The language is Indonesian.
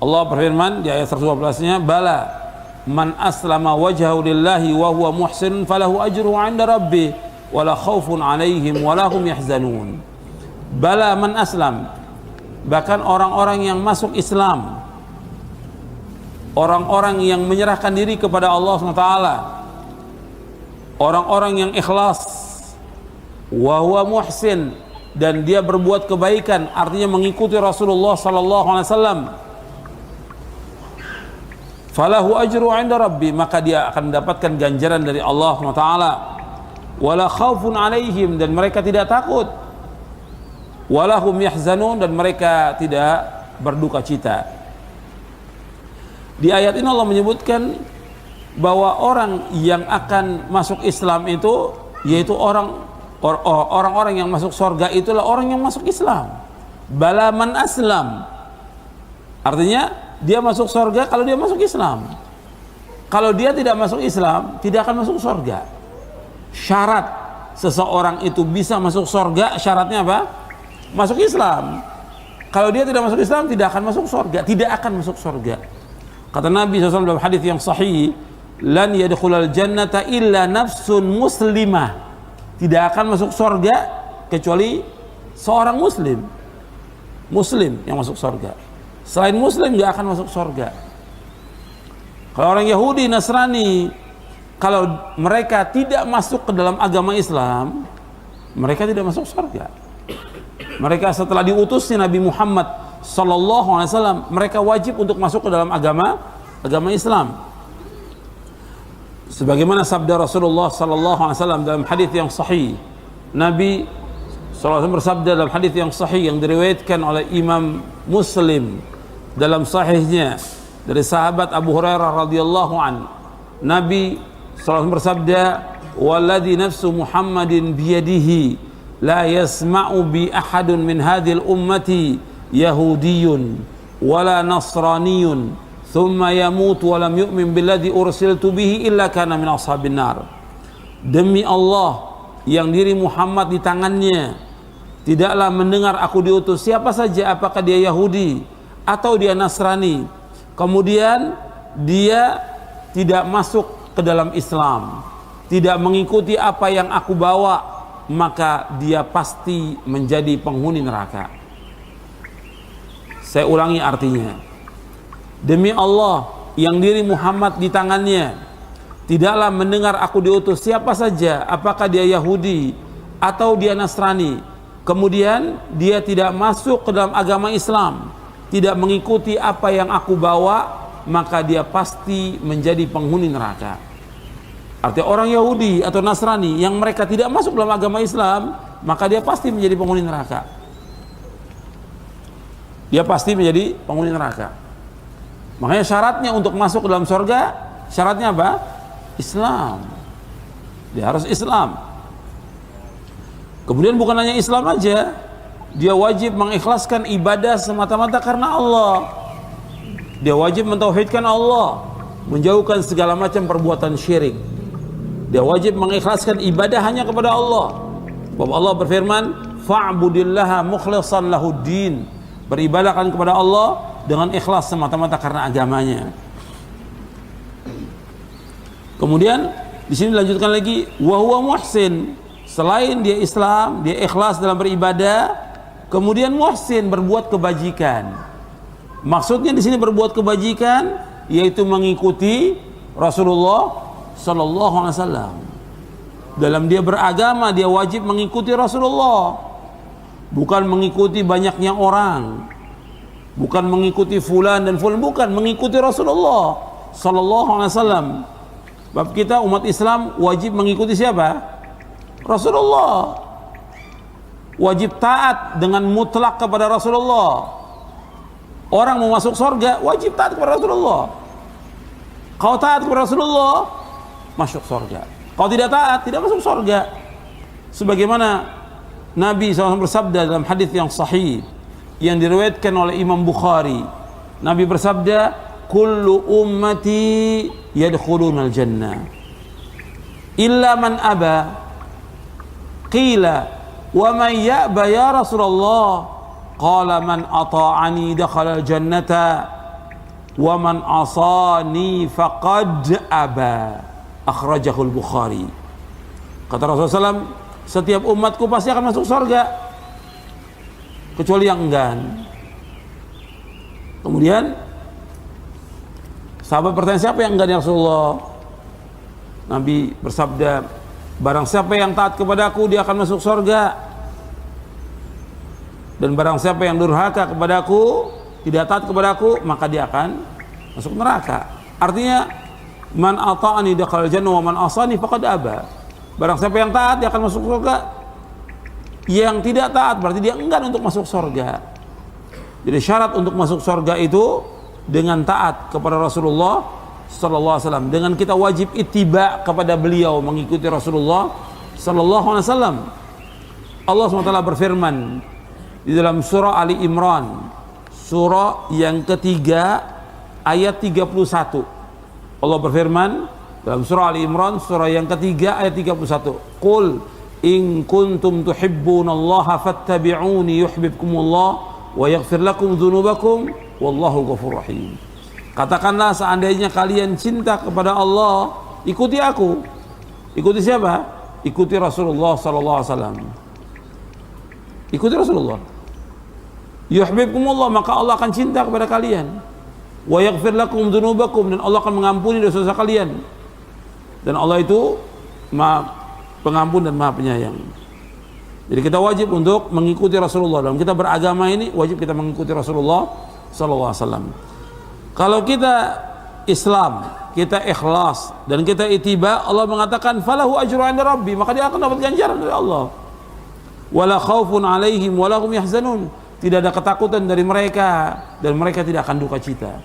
Allah berfirman di ayat 112-nya, bala man aslama wajhahu lillahi wa huwa muhsin falahu ajruhu 'inda rabbih wala khaufun 'alaihim wala hum yahzanun. Bala man aslam, bahkan orang-orang yang masuk Islam, orang-orang yang menyerahkan diri kepada Allah SWT, orang-orang yang ikhlas, wa huwa muhsin, dan dia berbuat kebaikan, artinya mengikuti Rasulullah sallallahu alaihi wasallam, falahu ajru 'inda rabbi, maka dia akan mendapatkan ganjaran dari Allah SWT. Wala khaufun 'alaihim, dan mereka tidak takut, wala hum yahzanun, dan mereka tidak berduka cita. Di ayat ini Allah menyebutkan bahwa orang yang akan masuk Islam itu, yaitu orang-orang yang masuk surga itulah orang yang masuk Islam. Bala man aslam, artinya dia masuk surga kalau dia masuk Islam. Kalau dia tidak masuk Islam, tidak akan masuk surga. Syarat seseorang itu bisa masuk surga, syaratnya apa? Masuk Islam. Kalau dia tidak masuk Islam, tidak akan masuk surga, tidak akan masuk surga. Kata Nabi SAW dalam hadis yang sahih, lan yadkhulal jannata illa nafsun muslimah, tidak akan masuk surga kecuali seorang muslim yang masuk surga. Selain muslim tidak akan masuk surga. Kalau orang Yahudi, Nasrani, kalau mereka tidak masuk ke dalam agama Islam, mereka tidak masuk surga. Mereka setelah diutusnya Nabi Muhammad sallallahu alaihi wasallam, mereka wajib untuk masuk ke dalam agama Islam. Sebagaimana sabda Rasulullah sallallahu alaihi wasallam dalam hadis yang sahih, Nabi sallallahu alaihi wasallam bersabda dalam hadis yang sahih yang diriwayatkan oleh Imam Muslim dalam sahihnya dari sahabat Abu Hurairah radhiyallahu an, Nabi sallallahu alaihi wasallam bersabda, "Walladzi nafsu Muhammadin biyadihi la yasma'u bi ahadun min hadhil ummati yahudiyyun wala nasraniyun thumma yamutu wa lam yu'min billadzi ursiltu bihi illa kana min ashabin nar." Demi Allah yang diri Muhammad di tangannya, tidaklah mendengar aku diutus siapa saja, apakah dia Yahudi atau dia Nasrani, kemudian dia tidak masuk ke dalam Islam, tidak mengikuti apa yang aku bawa, maka dia pasti menjadi penghuni neraka. Saya ulangi artinya. Demi Allah yang diri Muhammad di tangannya, tidaklah mendengar aku diutus siapa saja, apakah dia Yahudi atau dia Nasrani, kemudian dia tidak masuk ke dalam agama Islam, tidak mengikuti apa yang aku bawa, maka dia pasti menjadi penghuni neraka. Artinya orang Yahudi atau Nasrani yang mereka tidak masuk dalam agama Islam, maka dia pasti menjadi penghuni neraka. Dia pasti menjadi penghuni neraka. Makanya syaratnya untuk masuk ke dalam surga, syaratnya apa? Islam. Dia harus Islam. Kemudian bukan hanya Islam aja, dia wajib mengikhlaskan ibadah semata-mata karena Allah. Dia wajib mentauhidkan Allah, menjauhkan segala macam perbuatan syirik. Dia wajib mengikhlaskan ibadah hanya kepada Allah. Bahwa Allah berfirman, fa'budillaha mukhlishan lahuddin, beribadahkan kepada Allah dengan ikhlas semata-mata karena agamanya. Kemudian di sini dilanjutkan lagi, wa huwa muhsin, selain dia Islam, dia ikhlas dalam beribadah, kemudian muhsin, berbuat kebajikan. Maksudnya di sini berbuat kebajikan yaitu mengikuti Rasulullah sallallahu alaihi wasallam. Dalam dia beragama, dia wajib mengikuti Rasulullah, bukan mengikuti banyaknya orang, bukan mengikuti fulan dan fulan, bukan, mengikuti Rasulullah sallallahu alaihi wasallam. Bab kita umat Islam wajib mengikuti siapa? Rasulullah. Wajib taat dengan mutlak kepada Rasulullah. Orang mau masuk surga wajib taat kepada Rasulullah. Kalau taat kepada Rasulullah, masuk surga. Kalau tidak taat, tidak masuk surga. Sebagaimana Nabi SAW bersabda dalam hadis yang sahih yang diriwayatkan oleh Imam Bukhari, Nabi bersabda, kullu ummati yadkhulunal jannah illa man aba. Qila wa man ya'ba ya Rasulullah? Qala man ata'ani dakhala al-jannata wa man asani faqad aba, akhrajahul Bukhari. Kata Rasulullah SAW, setiap umatku pasti akan masuk surga kecuali yang enggan. Kemudian sahabat bertanya, siapa yang enggan ya Rasulullah? Nabi bersabda, barang siapa yang taat kepadaku dia akan masuk surga, dan barang siapa yang durhaka kepadaku, tidak taat kepadaku, maka dia akan masuk neraka. Artinya, man ata'ani dakhala jannah wa man asani faqad aba. Barang siapa yang taat dia akan masuk surga. Yang tidak taat berarti dia enggan untuk masuk surga. Jadi syarat untuk masuk surga itu dengan taat kepada Rasulullah sallallahu alaihi wasallam, dengan kita wajib ittiba kepada beliau, mengikuti Rasulullah sallallahu alaihi wasallam. Allah SWT berfirman di dalam surah Ali Imran, surah yang ketiga ayat 31. Allah berfirman dalam surah Ali Imran, surah yang ketiga ayat 31. Qul in kuntum tuhibbunallaha fattabi'uni yuhibbukumullah wa yaghfir lakum dzunubakum wallahu ghafurur rahim. Katakanlah, seandainya kalian cinta kepada Allah, ikuti aku. Ikuti siapa? Ikuti Rasulullah sallallahu alaihi wasallam. Ikuti Rasulullah. Yuhibbukumullah, maka Allah akan cinta kepada kalian. Wa yaghfir lakum dzunubakum, dan Allah akan mengampuni dosa-dosa kalian. Dan Allah itu Maha Pengampun dan Maha Penyayang. Jadi kita wajib untuk mengikuti Rasulullah. Dalam kita beragama ini wajib kita mengikuti Rasulullah sallallahu alaihi wasallam. Kalau kita Islam, kita ikhlas dan kita ittiba, Allah mengatakan falahu ajru 'inda rabbi, maka dia akan dapat ganjaran dari Allah. Wala khaufun 'alaihim wala hum yahzanun. Tidak ada ketakutan dari mereka dan mereka tidak akan duka cita.